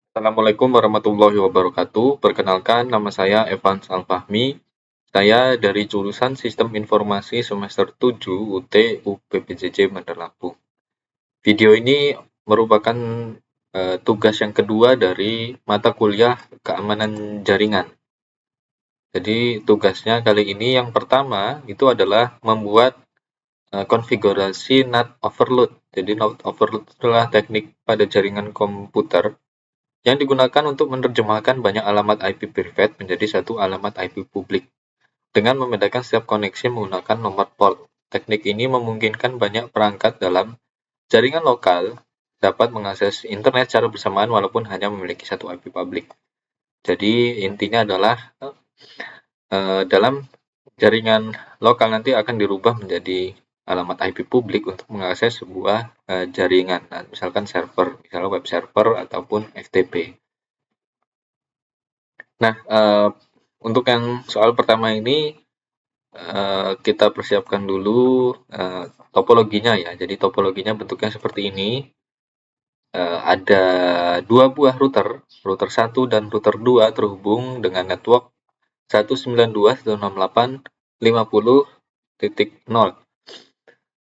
Assalamualaikum warahmatullahi wabarakatuh. Perkenalkan, nama saya Evans Alfahmi. Saya dari jurusan Sistem Informasi semester 7 UT UPPJJ Bandar Lampung. Video ini merupakan tugas yang kedua dari mata kuliah keamanan jaringan. Jadi tugasnya kali ini yang pertama itu adalah membuat konfigurasi NAT overload. Jadi NAT overload adalah teknik pada jaringan komputer yang digunakan untuk menerjemahkan banyak alamat IP private menjadi satu alamat IP publik dengan membedakan setiap koneksi menggunakan nomor port. Teknik ini memungkinkan banyak perangkat dalam jaringan lokal dapat mengakses internet secara bersamaan walaupun hanya memiliki satu IP publik. Jadi intinya adalah dalam jaringan lokal nanti akan dirubah menjadi alamat IP publik untuk mengakses sebuah jaringan, misalkan server, misalnya web server ataupun FTP. Nah, untuk yang soal pertama ini kita persiapkan dulu topologinya ya. Jadi topologinya bentuknya seperti ini. Ada dua buah router, router 1 dan router 2 terhubung dengan network 192.168.50.0.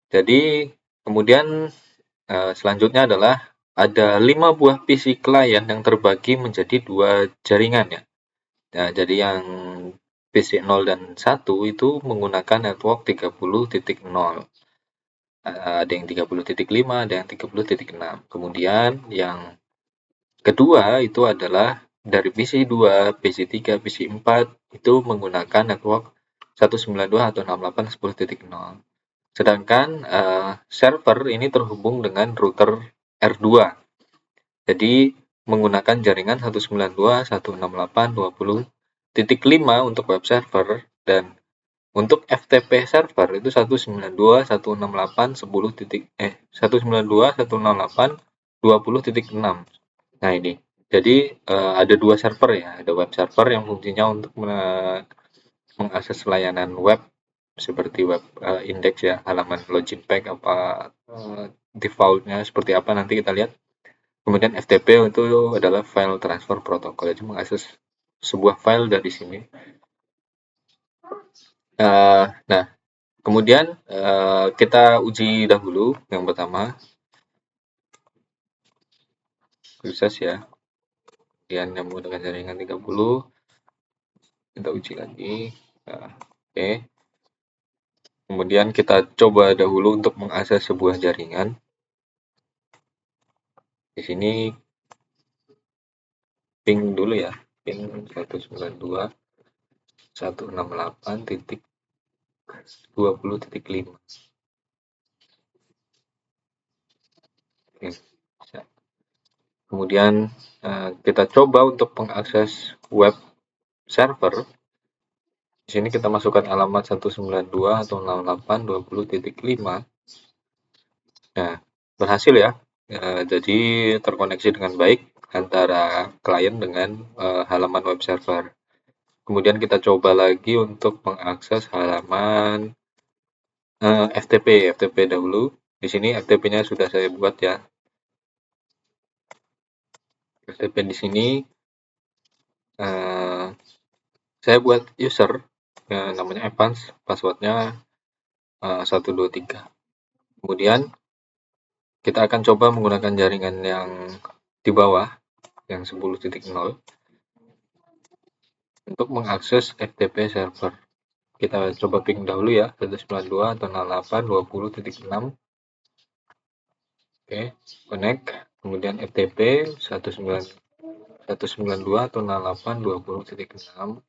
Jadi kemudian selanjutnya adalah ada 5 buah PC client yang terbagi menjadi dua jaringan ya. Nah, jadi yang PC 0 dan 1 itu menggunakan network 30.0. Ada yang 30.5, ada yang 30.6. Kemudian yang kedua itu adalah dari PC 2, PC 3, PC 4 itu menggunakan network 192 atau 68.10.0. Sedangkan server ini terhubung dengan router R2. Jadi menggunakan jaringan 192.168.20.5 untuk web server dan untuk FTP server itu 192.168.20.6. Nah ini. Jadi ada dua server ya, ada web server yang fungsinya untuk mengakses layanan web seperti web index ya, halaman login page apa defaultnya seperti apa nanti kita lihat. Kemudian FTP itu adalah file transfer protocol, jadi mengakses sebuah file dari sini. Nah, kemudian kita uji dahulu yang pertama, sukses ya. Kemudian yang menggunakan jaringan 30, kita uji lagi. Oke. Kemudian kita coba dahulu untuk mengakses sebuah jaringan. Di sini ping dulu ya, ping 192.168.20.5. Oke, bisa. Kemudian kita coba untuk mengakses web server. Di sini kita masukkan alamat 192 atau 68.20.5. Nah, berhasil ya. Jadi terkoneksi dengan baik antara klien dengan halaman web server. Kemudian kita coba lagi untuk mengakses halaman FTP dahulu. Di sini FTP-nya sudah saya buat ya. FTP di sini saya buat user namanya Evans, passwordnya 123. Kemudian kita akan coba menggunakan jaringan yang di bawah yang 10.0 untuk mengakses FTP server. Kita coba ping dahulu ya, 192 atau 68.20.6. Oke, connect. Kemudian FTP 192 atau 68.20.6.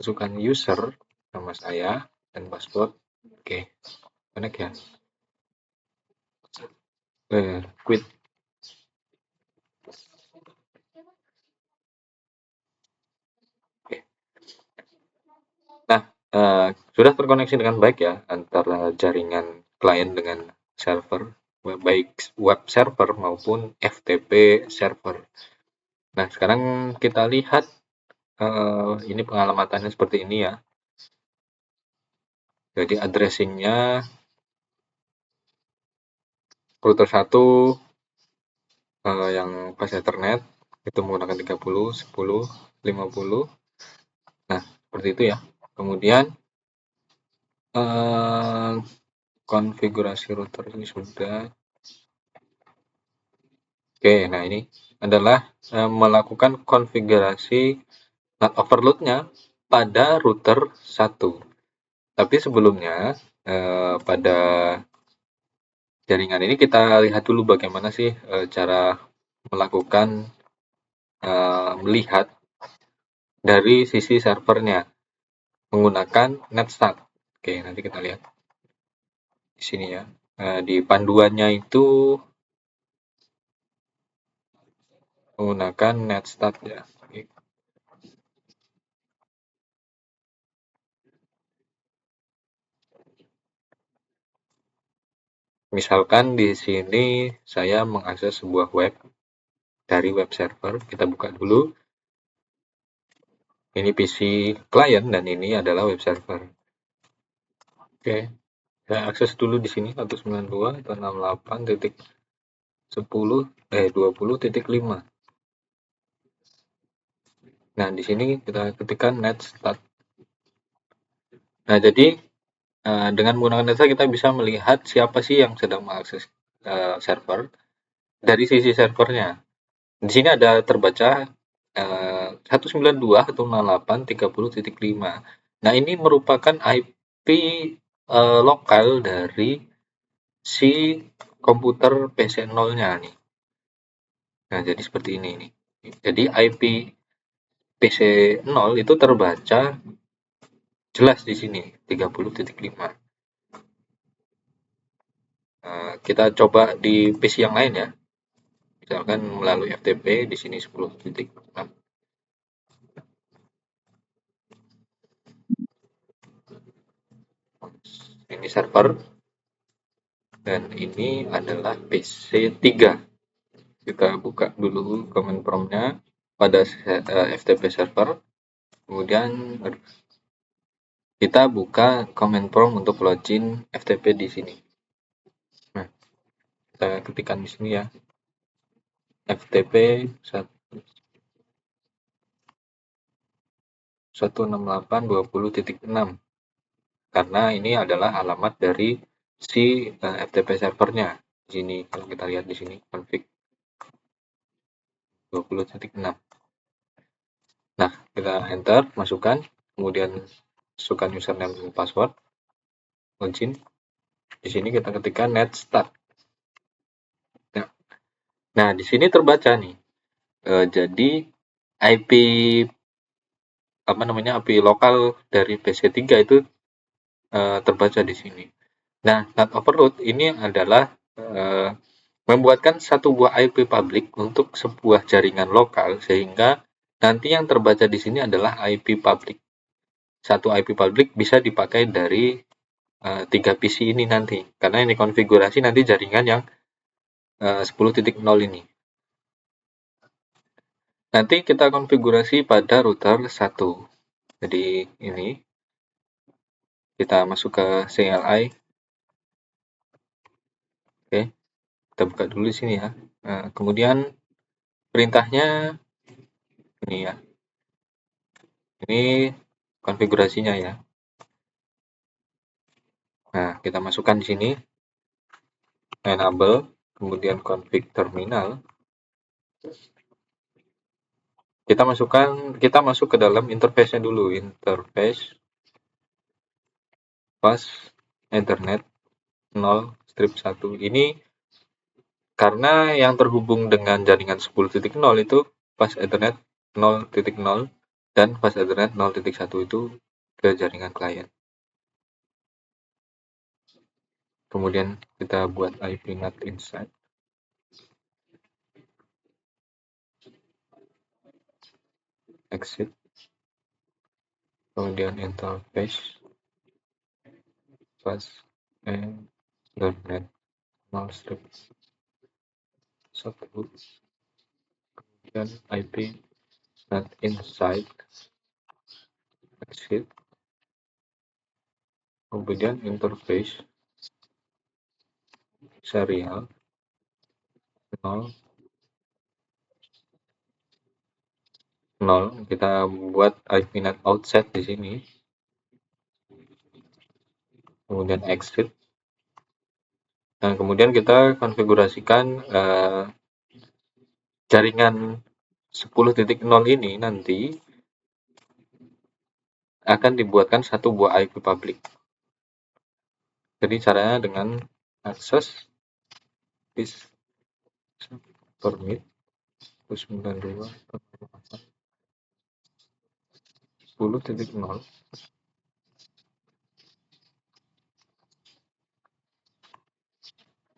Masukkan user, nama saya, dan password. Oke, connect ya. Quit. Oke. Nah, sudah terkoneksi dengan baik ya antara jaringan klien dengan server, baik web server maupun FTP server. Nah, sekarang kita lihat ini pengalamannya seperti ini ya. Jadi addressingnya router 1 yang pas Ethernet, Itu menggunakan 30, 10, 50. Nah, seperti itu ya. Kemudian eh, konfigurasi router ini sudah. Oke, nah ini adalah melakukan konfigurasi NAT overload-nya pada router 1. Tapi sebelumnya pada jaringan ini kita lihat dulu bagaimana sih cara melakukan melihat dari sisi servernya menggunakan NetStat. Oke, nanti kita lihat di sini ya. Di panduannya itu menggunakan NetStat ya. Misalkan di sini saya mengakses sebuah web dari web server. Kita buka dulu. Ini PC klien dan ini adalah web server. Oke, saya akses dulu di sini 192.168.10.20.5. Nah, di sini kita ketikkan netstat. Nah, jadi dengan menggunakan netstat kita bisa melihat siapa sih yang sedang mengakses server dari sisi servernya. Di sini ada terbaca 192.168.30.5. Nah, ini merupakan IP lokal dari si komputer PC 0-nya nih. Nah, jadi seperti ini nih. Jadi IP PC 0 itu terbaca jelas di sini 30.5. Kita coba di PC yang lain ya. Misalkan melalui FTP di sini 10.6. Ini server dan ini adalah PC 3. Kita buka dulu command prompt-nya pada FTP server. Kemudian kita buka command prompt untuk login FTP di sini. Nah, kita ketikkan di sini ya. FTP 168.20.6 karena ini adalah alamat dari si FTP servernya. Di sini kalau kita lihat di sini config 20.6. Nah, kita enter, masukkan, kemudian masukkan username dan password, login. Di sini kita ketikkan netstat. Nah, di sini terbaca nih. Jadi IP IP lokal dari PC3 itu terbaca di sini. Nah, NAT overload ini adalah membuatkan satu buah IP public untuk sebuah jaringan lokal sehingga nanti yang terbaca di sini adalah IP public. Satu IP public bisa dipakai dari 3 PC ini nanti karena ini konfigurasi nanti jaringan yang 10.0 ini. Nanti kita konfigurasi pada router 1. Jadi ini kita masuk ke CLI. Oke, kita buka dulu di sini ya. Kemudian perintahnya ini ya. Ini konfigurasinya ya. Nah, kita masukkan di sini enable, kemudian config terminal. Kita masuk ke dalam interface-nya dulu, interface pas Ethernet 0 strip 1. Ini karena yang terhubung dengan jaringan 10.0 itu pas Ethernet 0.0 dan pas Ethernet 0.1 itu ke jaringan klien. Kemudian kita buat IP NAT inside. Exit. Kemudian interface pas Ethernet 0 strip 1. Kemudian IP NAT inside. Exit. Kemudian interface serial 0 0, kita buat IP-NAT outset di sini, kemudian exit. Nah, kemudian kita konfigurasikan jaringan 10.0 ini nanti akan dibuatkan satu buah IP public. Jadi caranya dengan akses this permit 92.10.0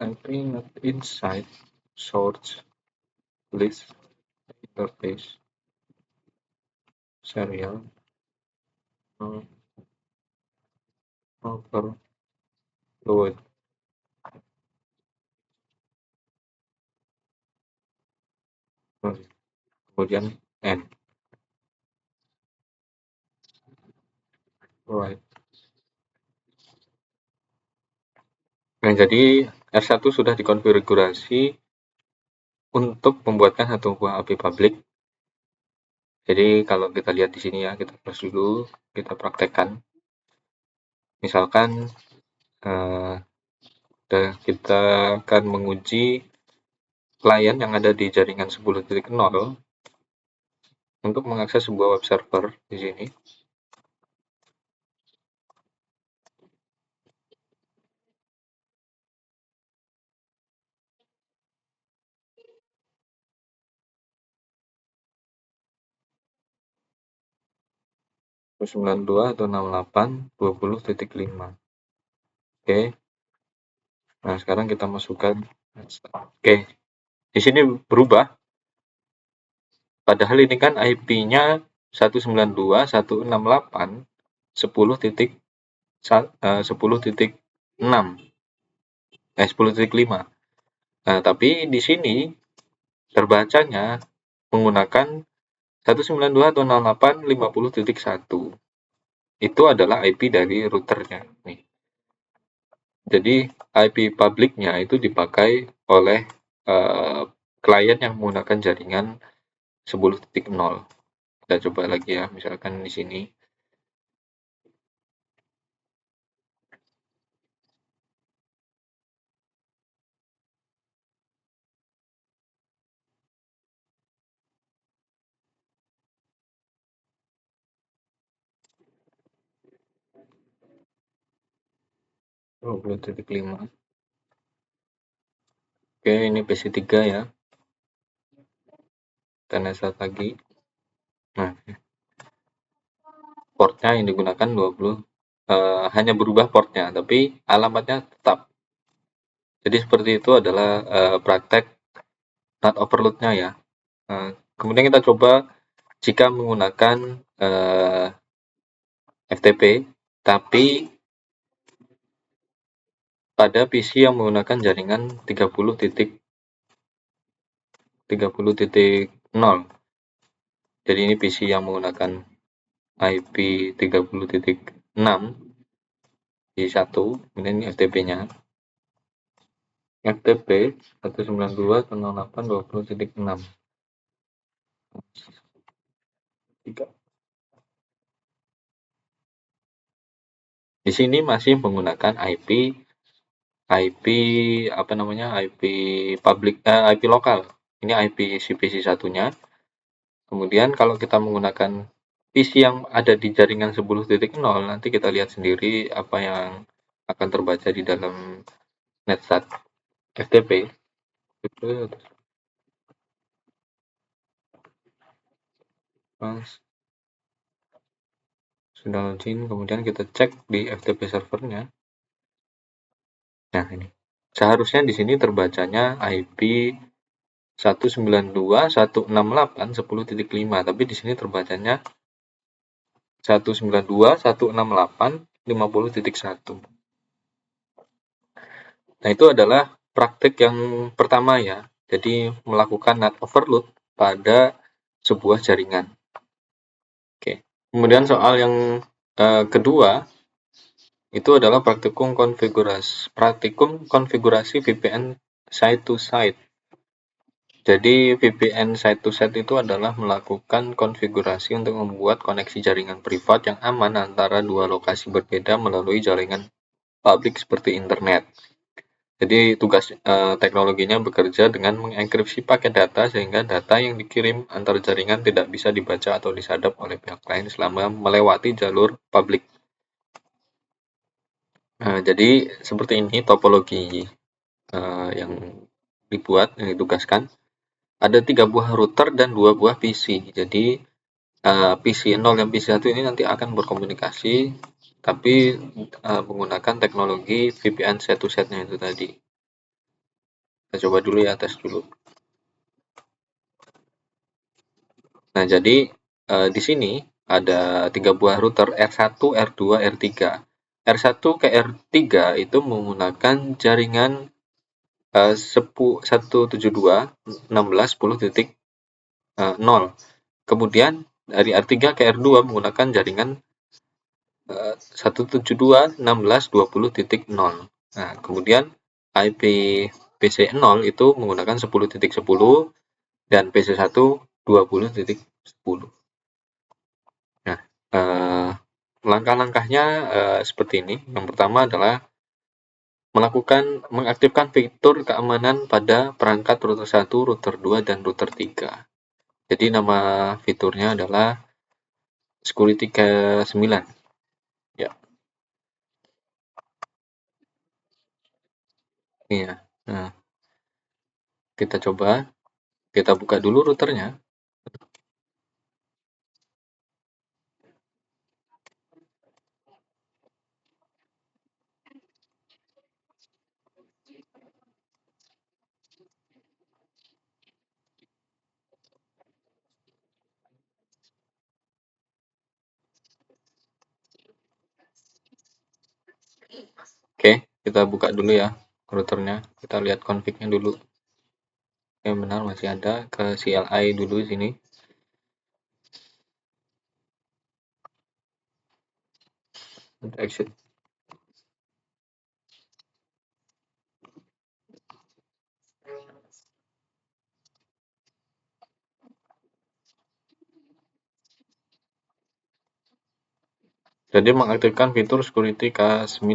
IP not inside source list interface serial overload. Kemudian N. Right. Nah, jadi R1 sudah dikonfigurasi untuk membuatkan satu buah API public. Jadi kalau kita lihat di sini ya, kita close dulu, kita praktekkan. Misalkan kita akan menguji klien yang ada di jaringan 10.0 untuk mengakses sebuah web server di sini. Terus 92 atau 68.20.5. Oke. Nah, sekarang kita masukkan. Oke. Di sini berubah. Padahal ini kan IP-nya 192.168 10.5. Nah, tapi di sini terbacanya menggunakan 192.168.50.1. Itu adalah IP dari routernya nih. Jadi IP publiknya itu dipakai oleh klien yang menggunakan jaringan 10.0. Kita coba lagi ya, misalkan di sini. Oh, 20.5. Oke, ini PC3 ya. Kita next lagi. Nah, portnya yang digunakan 20. Hanya berubah portnya, tapi alamatnya tetap. Jadi seperti itu adalah praktek NAT overload-nya ya. Kemudian kita coba jika menggunakan FTP, tapi pada PC yang menggunakan jaringan 30.0. Jadi ini PC yang menggunakan IP 30.6 di 1, kemudian ini FTP-nya. FTP 192.168.20.6. Di sini masih menggunakan IP public, IP lokal. Ini IP si PC satunya. Kemudian kalau kita menggunakan PC yang ada di jaringan 10.0, nanti kita lihat sendiri apa yang akan terbaca di dalam netsat FTP. Sudah login, kemudian kita cek di FTP servernya. Nah, ini. Seharusnya di sini terbacanya IP 192.168.10.5, tapi di sini terbacanya 192.168.50.1. Nah, itu adalah praktik yang pertama ya. Jadi melakukan NAT overload pada sebuah jaringan. Oke. Kemudian soal yang kedua itu adalah praktikum konfigurasi VPN site to site. Jadi VPN site to site itu adalah melakukan konfigurasi untuk membuat koneksi jaringan privat yang aman antara dua lokasi berbeda melalui jaringan publik seperti internet. Jadi tugas teknologinya bekerja dengan mengenkripsi paket data sehingga data yang dikirim antar jaringan tidak bisa dibaca atau disadap oleh pihak lain selama melewati jalur publik. Jadi seperti ini topologi yang dibuat, yang ditugaskan. Ada 3 buah router dan 2 buah PC. Jadi PC 0 dan PC 1 ini nanti akan berkomunikasi tapi menggunakan teknologi VPN set to setnya itu tadi. Kita coba dulu ya, tes dulu. Nah, jadi di sini ada 3 buah router R1, R2, R3. R1 ke R3 itu menggunakan jaringan 172.16.10.0. Kemudian dari R3 ke R2 menggunakan jaringan 172.16.20.0. Nah, kemudian IP PC0 itu menggunakan 10.10 dan PC1 20.10. Nah, langkah-langkahnya seperti ini. Yang pertama adalah mengaktifkan fitur keamanan pada perangkat router 1, router 2, dan router 3. Jadi nama fiturnya adalah Security K9. Ya, iya. Nah, kita coba, kita buka dulu routernya. Oke, kita buka dulu ya routernya. Kita lihat config-nya dulu. Oke, benar masih ada. Ke CLI dulu di sini. Exit. Jadi mengaktifkan fitur Security K9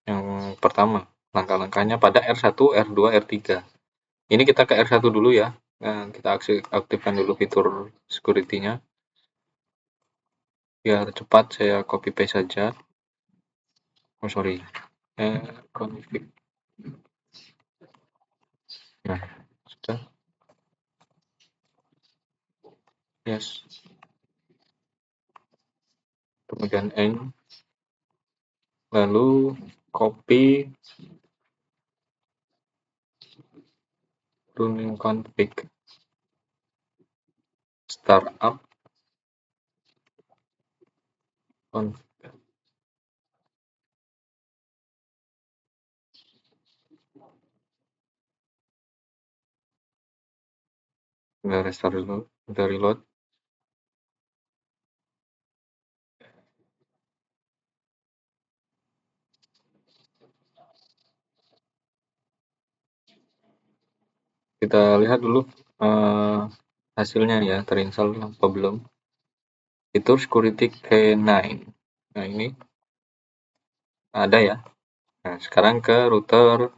yang pertama. Langkah-langkahnya pada R1, R2, R3. Ini kita ke R1 dulu ya. Nah, kita aktifkan dulu fitur security-nya. Biar cepat saya copy paste saja. Oh sorry. Config. Nah, sudah. Yes. Kemudian N. Lalu copy running config. Startup config. Kita restart dulu. Kita reload. Kita lihat dulu hasilnya ya, terinstall apa belum. Fitur Security K9. Nah, ini ada ya. Nah, sekarang ke router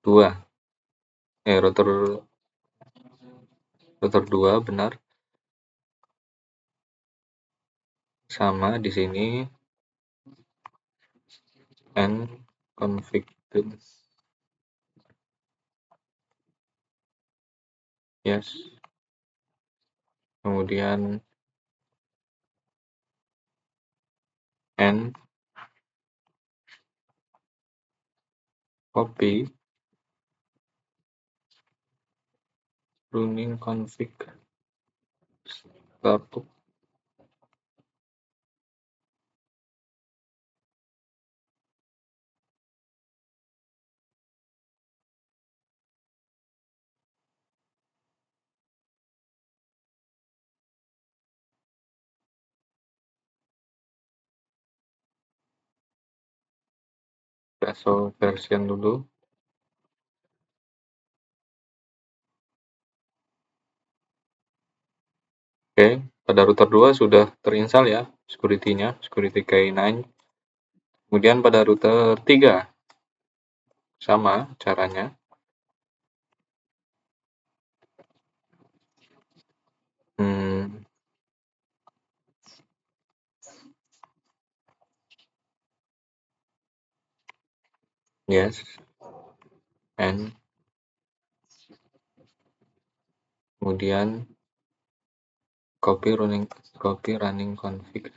2. Router 2 benar. Sama di sini and config. Yes. Kemudian and copy running config startup. Kita version dulu. Oke, pada router 2 sudah terinstall ya security-nya, security K9. Kemudian pada router 3 sama caranya. Hmm, yes, and kemudian copy running config.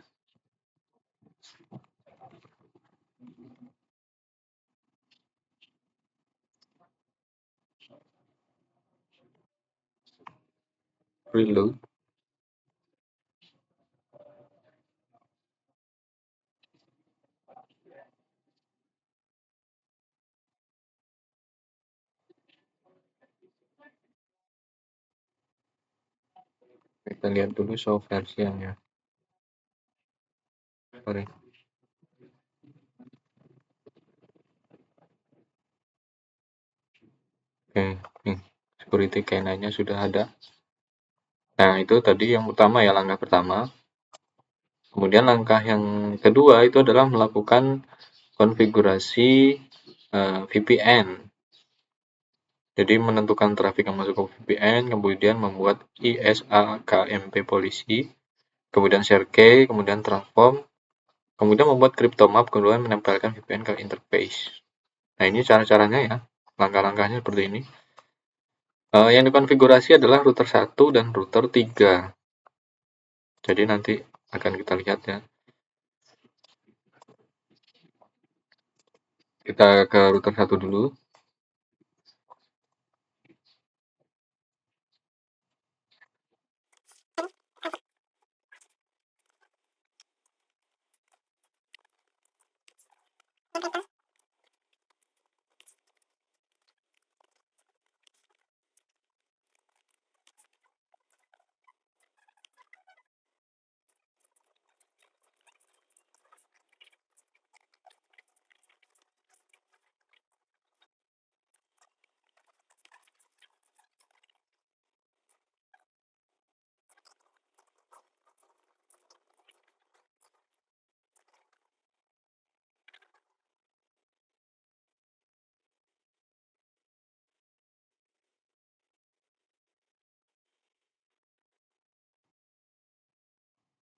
Reload. Kita lihat dulu show version ya. Sorry. Oke, nih security K9-nya sudah ada. Nah, itu tadi yang utama ya, langkah pertama. Kemudian langkah yang kedua itu adalah melakukan konfigurasi VPN. Jadi menentukan trafik yang masuk ke VPN, kemudian membuat ISAKMP polisi, kemudian share key, kemudian transform, kemudian membuat cryptomap, kemudian menempelkan VPN ke interface. Nah, ini cara-caranya ya, langkah-langkahnya seperti ini. Yang dikonfigurasi adalah router 1 dan router 3. Jadi nanti akan kita lihat ya. Kita ke router 1 dulu.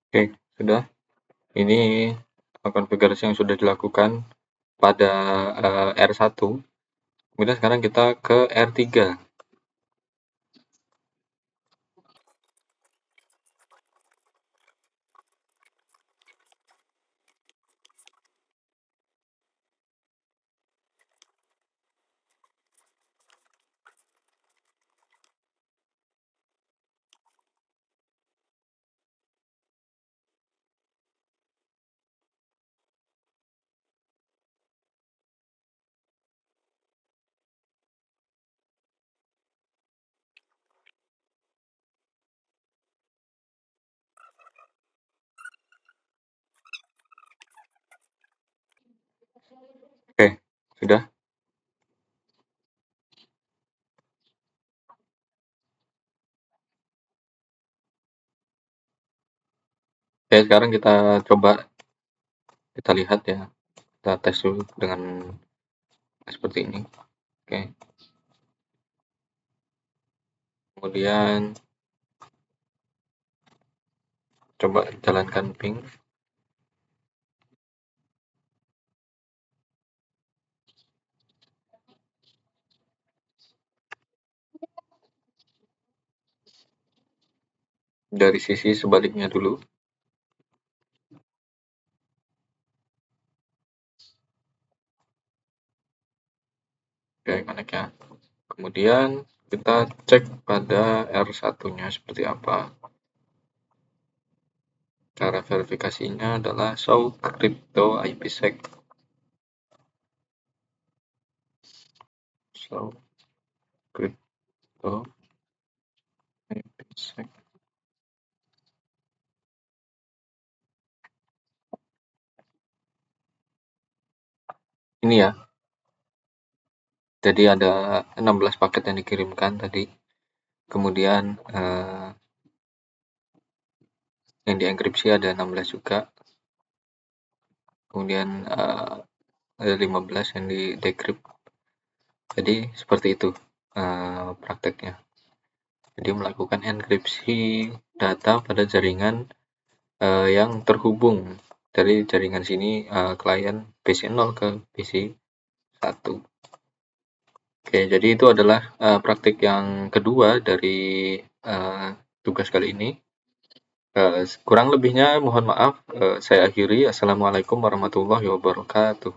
Oke, sudah. Ini konfigurasi yang sudah dilakukan pada R1. Kemudian sekarang kita ke R3. Oke, sudah. Oke, sekarang kita coba, kita lihat ya. Kita tes dulu dengan seperti ini. Oke. Kemudian coba jalankan ping. Dari sisi sebaliknya dulu. Oke, connect ya. Kemudian kita cek pada R1-nya seperti apa. Cara verifikasinya adalah show crypto IPsec. Show crypto IPsec. Ini ya. Jadi ada 16 paket yang dikirimkan tadi. Kemudian yang dienkripsi ada 16 juga, kemudian ada 15 yang di decrypt. Jadi seperti itu prakteknya. Jadi melakukan enkripsi data pada jaringan yang terhubung dari jaringan sini klien PC 0 ke PC 1. Oke, jadi itu adalah praktik yang kedua dari tugas kali ini. Kurang lebihnya mohon maaf, saya akhiri. Assalamualaikum warahmatullahi wabarakatuh.